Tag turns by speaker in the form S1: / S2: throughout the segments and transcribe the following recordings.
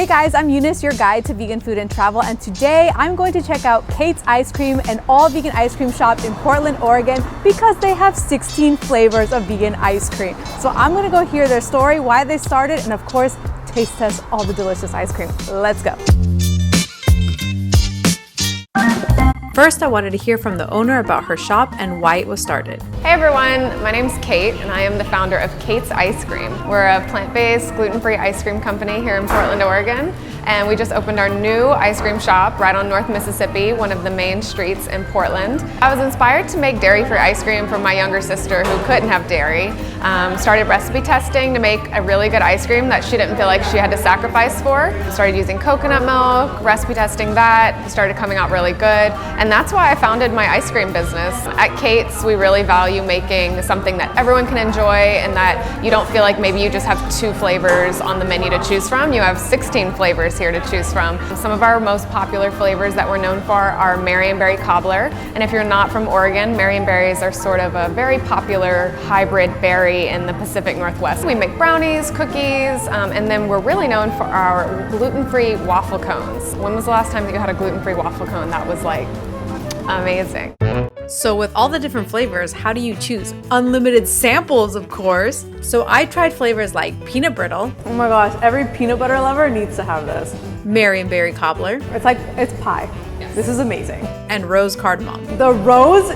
S1: Hey guys, I'm Eunice, your guide to vegan food and travel, and today I'm going to check out Kate's Ice Cream, an all-vegan ice cream shop in Portland, Oregon, because they have 16 flavors of vegan ice cream. So I'm gonna go hear their story, why they started, and of course, taste test all the delicious ice cream. Let's go. First, I wanted to hear from the owner about her shop and why it was started.
S2: Hey everyone, my name's Kate and I am the founder of Kate's Ice Cream. We're a plant-based, gluten-free ice cream company here in Portland, Oregon. And we just opened our new ice cream shop right on North Mississippi, one of the main streets in Portland. I was inspired to make dairy-free ice cream for my younger sister who couldn't have dairy. Started recipe testing to make a really good ice cream that she didn't feel like she had to sacrifice for. Started using coconut milk, recipe testing that, it started coming out really good. And that's why I founded my ice cream business. At Kate's, we really value making something that everyone can enjoy and that you don't feel like maybe you just have 2 flavors on the menu to choose from. You have 16 flavors here to choose from. Some of our most popular flavors that we're known for are Marionberry Cobbler. And if you're not from Oregon, Marionberries are sort of a very popular hybrid berry in the Pacific Northwest. We make brownies, cookies, and then we're really known for our gluten-free waffle cones. When was the last time that you had a gluten-free waffle cone? That was like amazing.
S1: So with all the different flavors, how do you choose? Unlimited samples, of course. So I tried flavors like peanut brittle. Oh my gosh, every peanut butter lover needs to have this. Marionberry cobbler. It's pie. Yes. This is amazing. And rose cardamom. The rose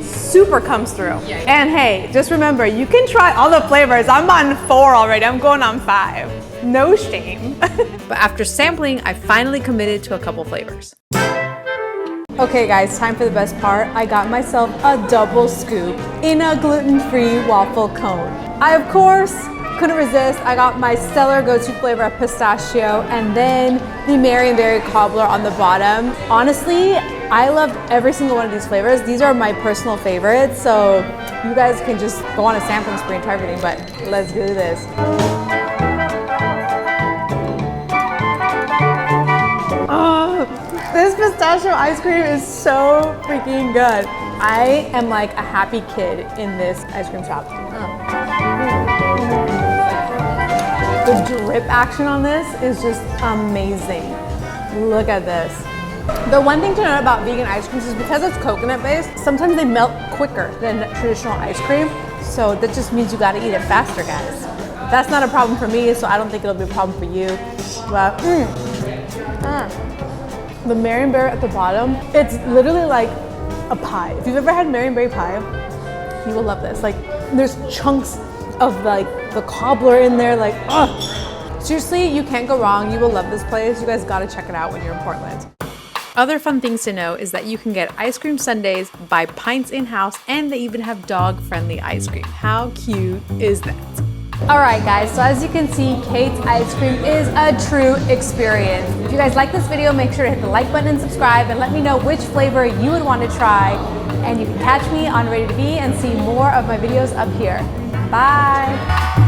S1: super comes through. Yeah. And hey, just remember, you can try all the flavors. I'm on 4 already. I'm going on 5. No shame. But after sampling, I finally committed to a couple flavors. Okay guys, time for the best part. I got myself a double scoop in a gluten-free waffle cone. I, of course, couldn't resist. I got my stellar go-to flavor of pistachio and then the Marionberry cobbler on the bottom. Honestly, I loved every single one of these flavors. These are my personal favorites, so you guys can just go on a sampling spree and try everything, but let's do this. This pistachio ice cream is so freaking good. I am like a happy kid in this ice cream shop. The drip action on this is just amazing. Look at this. The one thing to note about vegan ice creams is because it's coconut based, sometimes they melt quicker than traditional ice cream. So that just means you gotta eat it faster, guys. That's not a problem for me, so I don't think it'll be a problem for you. But, the Marionberry at the bottom, it's literally like a pie. If you've ever had Marionberry pie, you will love this. Like, there's chunks of like the cobbler in there, like, seriously, you can't go wrong. You will love this place. You guys gotta check it out when you're in Portland. Other fun things to know is that you can get ice cream sundaes, buy pints in-house, and they even have dog-friendly ice cream. How cute is that? All right guys, so as you can see, Kate's Ice Cream is a true experience. If you guys like this video, make sure to hit the like button and subscribe and let me know which flavor you would want to try. And you can catch me on Ready to Be and see more of my videos up here. Bye.